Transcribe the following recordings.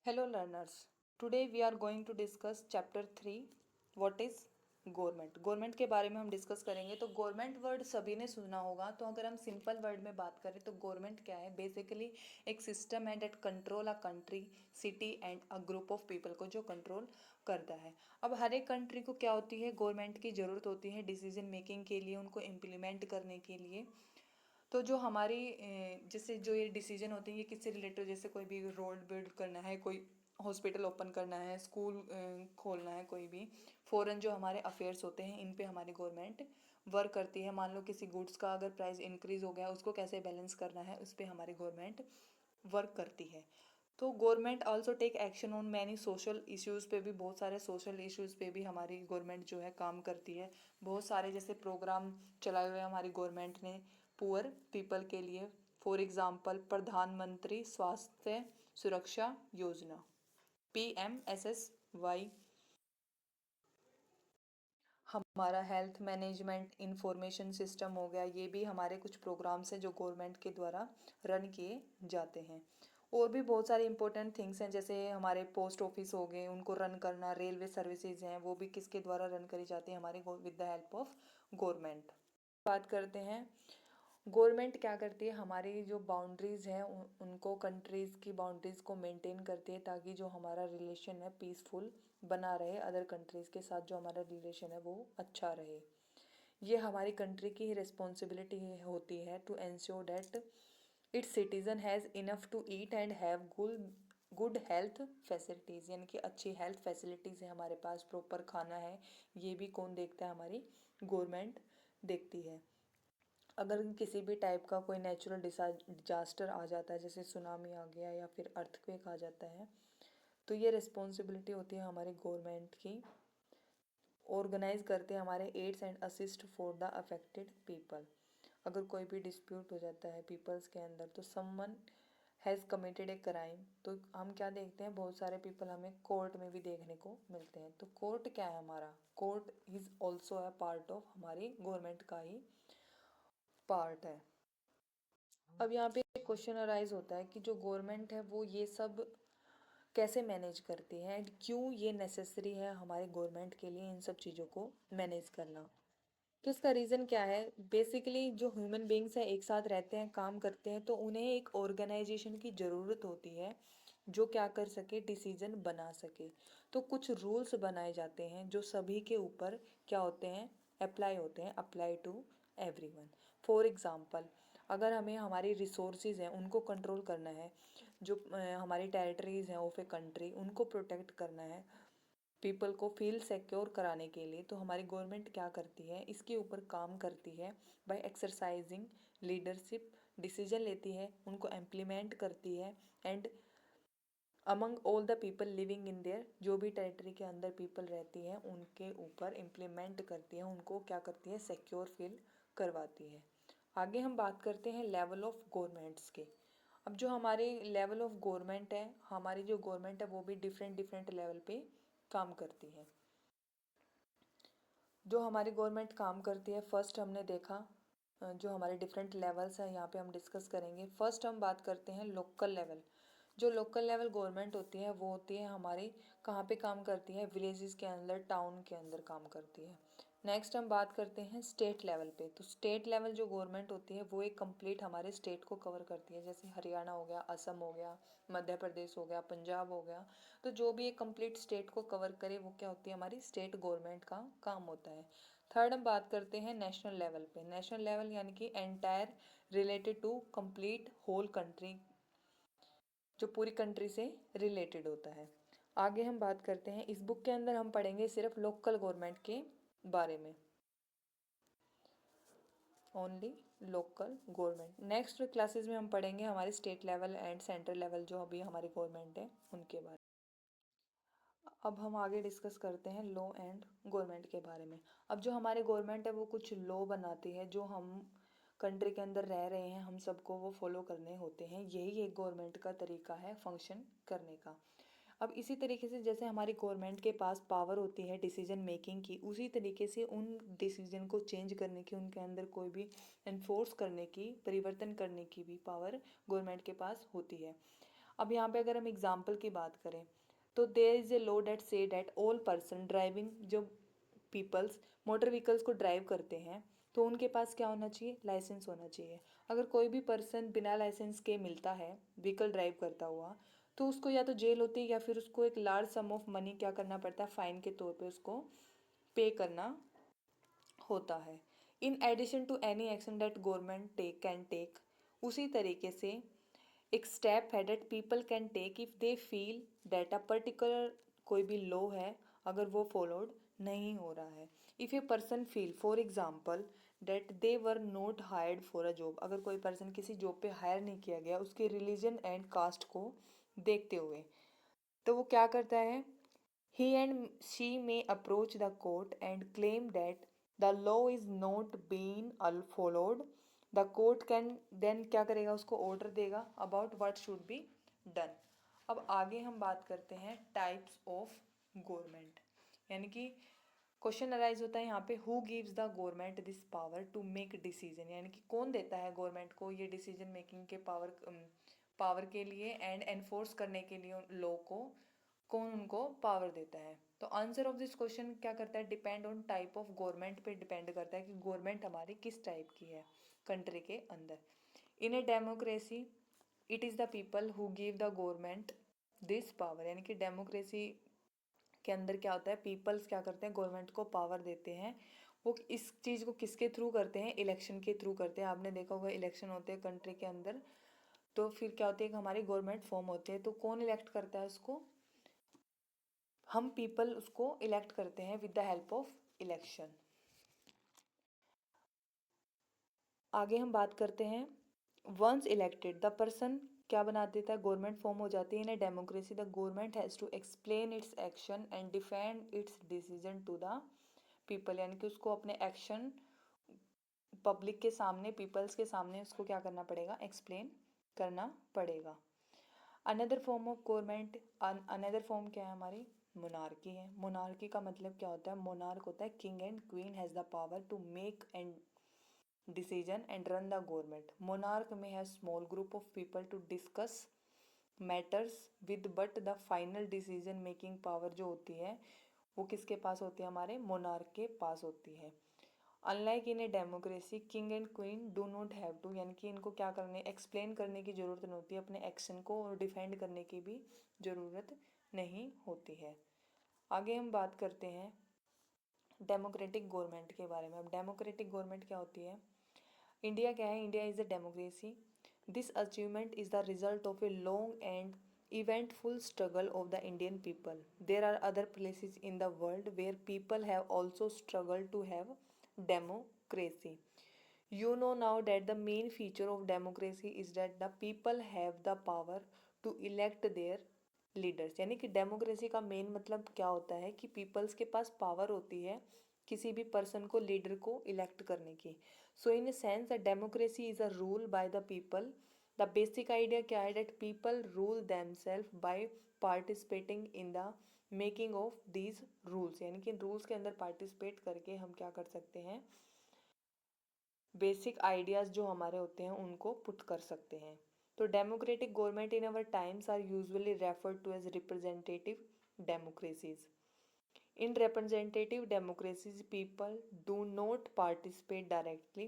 Hello learners. Today we are going to discuss chapter 3 what is government. Government के बारे में हम discuss करेंगे। तो गवर्नमेंट वर्ड सभी ने सुना होगा। तो अगर हम सिंपल वर्ड में बात करें तो गवर्नमेंट क्या है, बेसिकली एक सिस्टम है that control a country, city and a group of people को जो कंट्रोल करता है। अब हर एक कंट्री को क्या होती है, गवर्नमेंट की ज़रूरत होती है डिसीजन मेकिंग के लिए, उनको इम्प्लीमेंट करने के लिए। तो जो हमारी जैसे जो ये डिसीजन होते हैं ये किससे रिलेटेड, जैसे कोई भी रोड बिल्ड करना है, कोई हॉस्पिटल ओपन करना है, स्कूल खोलना है, कोई भी फॉरेन जो हमारे अफेयर्स होते हैं इन पे हमारी गवर्नमेंट वर्क करती है। मान लो किसी गुड्स का अगर प्राइस इंक्रीज हो गया, उसको कैसे बैलेंस करना है, उस पर हमारी गवर्नमेंट वर्क करती है। तो government also take action on many social issues पे भी, बहुत सारे सोशल इश्यूज़ पे भी हमारी गवर्नमेंट जो है काम करती है। बहुत सारे जैसे प्रोग्राम चलाए हुए हमारी गवर्नमेंट ने पुअर पीपल के लिए। फॉर एग्जांपल प्रधानमंत्री स्वास्थ्य सुरक्षा योजना PMSSY, हमारा हेल्थ मैनेजमेंट इंफॉर्मेशन सिस्टम हो गया। ये भी हमारे कुछ प्रोग्राम्स हैं जो गवर्नमेंट के द्वारा रन किए जाते हैं। और भी बहुत सारे इंपॉर्टेंट थिंग्स हैं, जैसे हमारे पोस्ट ऑफिस हो गए, उनको रन करना, रेलवे सर्विसेज हैं, वो भी किसके द्वारा रन करी जाती है, हमारे with the help of government. बात करते हैं गवर्नमेंट क्या करती है, हमारी जो बाउंड्रीज़ हैं उनको, कंट्रीज़ की बाउंड्रीज़ को मेंटेन करती है ताकि जो हमारा रिलेशन है पीसफुल बना रहे, अदर कंट्रीज़ के साथ जो हमारा रिलेशन है वो अच्छा रहे। ये हमारी कंट्री की रिस्पॉन्सिबिलिटी होती है to ensure that its citizen has enough to eat and have good health facilities, यानी कि अच्छी हेल्थ फैसिलिटीज़ है हमारे पास, प्रॉपर खाना है। ये भी कौन देखता है, हमारी गवर्नमेंट देखती है। अगर किसी भी टाइप का कोई नेचुरल डिजास्टर आ जाता है, जैसे सुनामी आ गया या फिर अर्थक्वेक आ जाता है, तो ये रिस्पॉन्सिबिलिटी होती है हमारी गवर्नमेंट की। ऑर्गेनाइज करते हैं हमारे aids and assist for the affected people. अगर कोई भी डिस्प्यूट हो जाता है पीपल्स के अंदर, तो someone has committed a crime, तो हम क्या देखते हैं, बहुत सारे पीपल हमें कोर्ट में भी देखने को मिलते हैं। तो कोर्ट क्या है, हमारा court is also a part of हमारी गवर्नमेंट का ही पार्ट है। अब यहाँ पे क्वेश्चन अराइज होता है कि जो गवर्नमेंट है वो ये सब कैसे मैनेज करती है एंड क्यों ये नेसेसरी है हमारे गवर्नमेंट के लिए इन सब चीज़ों को मैनेज करना। तो इसका रीज़न क्या है, बेसिकली जो ह्यूमन बींग्स हैं एक साथ रहते हैं, काम करते हैं, तो उन्हें एक ऑर्गेनाइजेशन की ज़रूरत होती है जो क्या कर सके, डिसीजन बना सके। तो कुछ रूल्स बनाए जाते हैं जो सभी के ऊपर क्या होते हैं, अप्लाई होते हैं, apply to everyone. For example, अगर हमें हमारी रिसोर्सेज हैं उनको कंट्रोल करना है, जो हमारी टेरिटरीज हैं ऑफ ए कंट्री उनको प्रोटेक्ट करना है, पीपल को फील सिक्योर कराने के लिए, तो हमारी गवर्नमेंट क्या करती है, इसके ऊपर काम करती है बाय एक्सरसाइजिंग लीडरशिप, डिसीजन लेती है, उनको इम्प्लीमेंट करती है and among all the people living in their, जो भी टेरिटरी के अंदर पीपल रहती हैं उनके ऊपर इम्प्लीमेंट करती है, उनको क्या करती है, सिक्योर फील करवाती है। आगे हम बात करते हैं लेवल ऑफ गवर्नमेंट्स के। अब जो हमारे लेवल ऑफ गवर्नमेंट है, हमारी जो गवर्नमेंट है वो भी डिफरेंट डिफरेंट लेवल पे काम करती है। जो हमारी गवर्नमेंट काम करती है, फर्स्ट हमने देखा जो हमारे डिफरेंट लेवल्स हैं, यहाँ पे हम डिस्कस करेंगे। फर्स्ट हम बात करते हैं लोकल लेवल। जो लोकल लेवल गवर्नमेंट होती है वो होती है हमारी, कहाँ पे काम करती है, विलेजेस के अंदर, टाउन के अंदर काम करती है। नेक्स्ट हम बात करते हैं स्टेट लेवल पे। तो स्टेट लेवल जो गवर्नमेंट होती है वो एक कंप्लीट हमारे स्टेट को कवर करती है, जैसे हरियाणा हो गया, असम हो गया, मध्य प्रदेश हो गया, पंजाब हो गया। तो जो भी एक कंप्लीट स्टेट को कवर करे वो क्या होती है, हमारी स्टेट गवर्नमेंट का काम होता है। थर्ड हम बात करते हैं नेशनल लेवल पे। नेशनल लेवल यानी कि entire related to complete whole country, जो पूरी कंट्री से रिलेटेड होता है। आगे हम बात करते हैं, इस बुक के अंदर हम पढ़ेंगे सिर्फ लोकल गवर्नमेंट के बारे में, only local government. Next classes में हम पढ़ेंगे हमारे state level and central level जो अभी हमारी गवर्नमेंट है उनके बारे में। अब हम आगे डिस्कस करते हैं लॉ एंड गवर्नमेंट के बारे में। अब जो हमारे गवर्नमेंट है वो कुछ लॉ बनाती है जो हम कंट्री के अंदर रह रहे हैं, हम सबको वो फॉलो करने होते हैं। यही एक गवर्नमेंट का तरीका है फंक्शन करने का। अब इसी तरीके से जैसे हमारी गवर्नमेंट के पास पावर होती है डिसीजन मेकिंग की, उसी तरीके से उन डिसीजन को चेंज करने की, उनके अंदर कोई भी इन्फोर्स करने की, परिवर्तन करने की भी पावर गवर्नमेंट के पास होती है। अब यहाँ पे अगर हम एग्जाम्पल की बात करें तो there is a law that से डेट ऑल पर्सन ड्राइविंग, जो पीपल्स मोटर व्हीकल्स को ड्राइव करते हैं तो उनके पास क्या होना चाहिए, लाइसेंस होना चाहिए। अगर कोई भी पर्सन बिना लाइसेंस के मिलता है व्हीकल ड्राइव करता हुआ तो उसको या तो जेल होती है या फिर उसको एक लार्ज सम ऑफ मनी क्या करना पड़ता है, फाइन के तौर पे उसको पे करना होता है। In addition to any action that government take, उसी तरीके से एक स्टेप है that people can take if they feel that a particular कोई भी लॉ है अगर वो फॉलोड नहीं हो रहा है। If a person feel for example that they were not hired for a job, अगर कोई पर्सन किसी जॉब पे हायर नहीं किया गया उसके रिलीजन एंड कास्ट को देखते हुए, तो वो क्या करता है, he and she may approach the court and claim that the law is not being followed. The court can then क्या करेगा, उसको ऑर्डर देगा about what should be done। अब आगे हम बात करते हैं टाइप्स ऑफ गवर्नमेंट, यानी कि क्वेश्चन अराइज होता है यहाँ पे who gives the government this power to make decision, यानी कि कौन देता है गवर्नमेंट को ये डिसीजन मेकिंग के पावर के लिए एंड एनफोर्स करने के लिए लॉ को कौन उनको पावर देता है। तो आंसर ऑफ दिस क्वेश्चन क्या करता है, depend on type of government पे डिपेंड करता है कि गवर्नमेंट हमारी किस टाइप की है कंट्री के अंदर। In a democracy it is the people who give the government this power, यानी कि डेमोक्रेसी के अंदर क्या होता है, पीपल्स क्या करते हैं, गवर्नमेंट को पावर देते हैं। वो इस चीज़ को किसके थ्रू करते हैं, इलेक्शन के थ्रू करते हैं। आपने देखा होगा इलेक्शन होते हैं कंट्री के अंदर, तो फिर क्या होती है कि हमारी गवर्नमेंट फॉर्म होती है, तो कौन इलेक्ट करता है उसको, हम पीपल उसको इलेक्ट करते हैं with the help of election. आगे हम बात करते हैं वंस इलेक्टेड द पर्सन क्या बना देता है, गवर्नमेंट फॉर्म हो जाती है। In a democracy the government has to explain its action and defend its decision to the people, यानी कि उसको अपने एक्शन पब्लिक के सामने, पीपल्स के सामने उसको क्या करना पड़ेगा, एक्सप्लेन करना पड़ेगा। Another form of government, another form क्या है हमारी, मोनार्की है। मोनार्की का मतलब क्या होता है, मोनार्क होता है king and queen has the power to make and decision and run the government. Monarch may have small group of people to discuss matters with, but the final decision making power जो होती है वो किसके पास होती है, हमारे monarch के पास होती है। Unlike in a democracy king and queen do not have to, यानी कि इनको क्या करने, एक्सप्लेन करने की ज़रूरत नहीं होती, अपने एक्शन को और डिफेंड करने की भी ज़रूरत नहीं होती है। आगे हम बात करते हैं डेमोक्रेटिक गवर्नमेंट के बारे में। अब डेमोक्रेटिक गवर्नमेंट क्या होती है, इंडिया क्या है, India is a democracy. This achievement is the result of a long and eventful struggle of the Indian people. There are other places in the world where people have also struggled to have democracy. You know now that the main feature of democracy is that the people have the power to elect their leaders, यानी कि democracy का main मतलब क्या होता है कि peoples के पास power होती है किसी भी पर्सन को, लीडर को इलेक्ट करने की। So in a sense the democracy is a rule by the people. The basic idea क्या है, that people rule themself by participating in the making of these rules, यानी कि rules के अंदर participate करके हम क्या कर सकते हैं, बेसिक आइडियाज़ जो हमारे होते हैं उनको पुट कर सकते हैं। तो democratic government in our times are usually referred to as representative democracies. In representative democracies, people do not participate directly,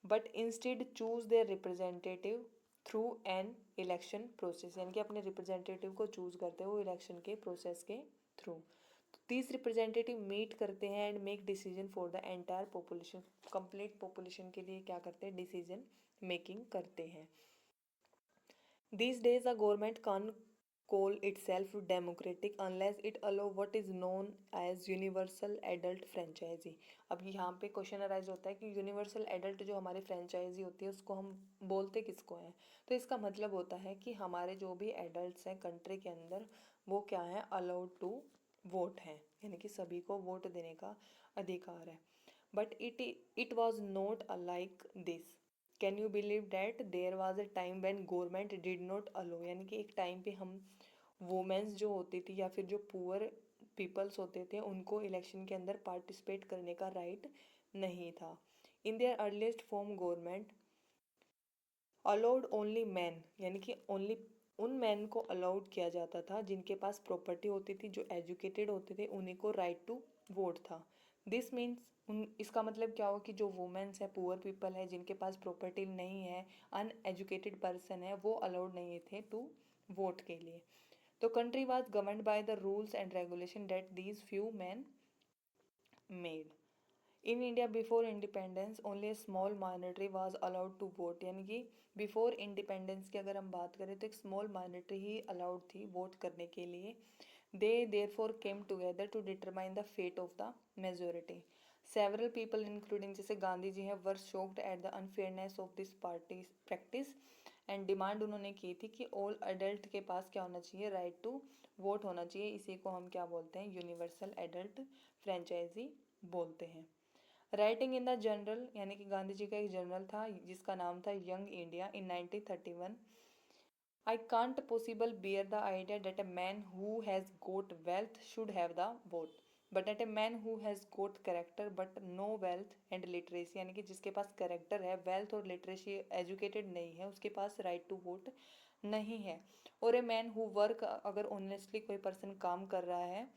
but instead choose their representative through an election process, यानी कि अपने रिप्रेजेंटेटिव को choose करते हो election के process के through. These representative meet करते हैं and make decision for the entire population, complete population के लिए क्या करते हैं, डिसीजन मेकिंग करते हैं। These days a government can't call itself democratic unless it allow what is known as universal adult franchisee। अब यहाँ पे क्वेश्चन अराइज होता है कि यूनिवर्सल एडल्ट जो हमारी फ्रेंचाइजी होती है उसको हम बोलते किसको हैं, तो इसका मतलब होता है कि हमारे जो भी एडल्ट्स हैं कंट्री के अंदर वो क्या है, अलाउड टू वोट हैं, यानी कि सभी को वोट देने का अधिकार है। But it was not alike this. Can you believe that there was a time when government did not allow, यानी कि एक टाइम पे हम वुमेन्स जो होती थी या फिर जो पुअर पीपल्स होते थे उनको इलेक्शन के अंदर पार्टिसिपेट करने का राइट नहीं था। In their earliest form government allowed only man, यानी कि ओनली उन मैन को अलाउड किया जाता था जिनके पास प्रॉपर्टी होती थी, जो एजुकेटेड होते थे, उन्हीं को राइट टू वोट था। दिस मीन्स इसका मतलब क्या हुआ कि जो वुमेन्स है, पुअर पीपल है, जिनके पास प्रॉपर्टी नहीं है, अनएजुकेटेड पर्सन है, वो अलाउड नहीं थे टू वोट के लिए। तो country was governed by the rules and regulation that these few man made. In India before independence only a small minority was allowed to vote, यानी कि बिफोर इंडिपेंडेंस की अगर हम बात करें तो एक स्मॉल माइनॉरिटी ही अलाउड थी वोट करने के लिए। They therefore came together to determine the fate of the majority. Several people including जैसे गांधी जी हैं were shocked at the unfairness of this party practice and demand उन्होंने की थी कि ऑल अडल्ट के पास क्या होना चाहिए, राइट टू वोट होना चाहिए। इसी को हम क्या बोलते हैं, यूनिवर्सल एडल्ट फ्रेंचाइजी बोलते हैं। राइटिंग इन द जर्नल, यानी कि गांधी जी का एक जर्नल था जिसका नाम था young India in 1931। I can't possible bear the idea that a man who has got wealth should have the vote, but that a man who has got character but no wealth and literacy, यानी कि जिसके पास character है, wealth और literacy, educated नहीं है, उसके पास right to vote नहीं है। और ए मैन हु वर्क, अगर ऑनेस्टली कोई पर्सन काम कर रहा है,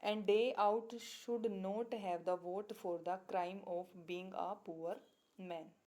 and day out should not have the vote for the crime of being a poor man.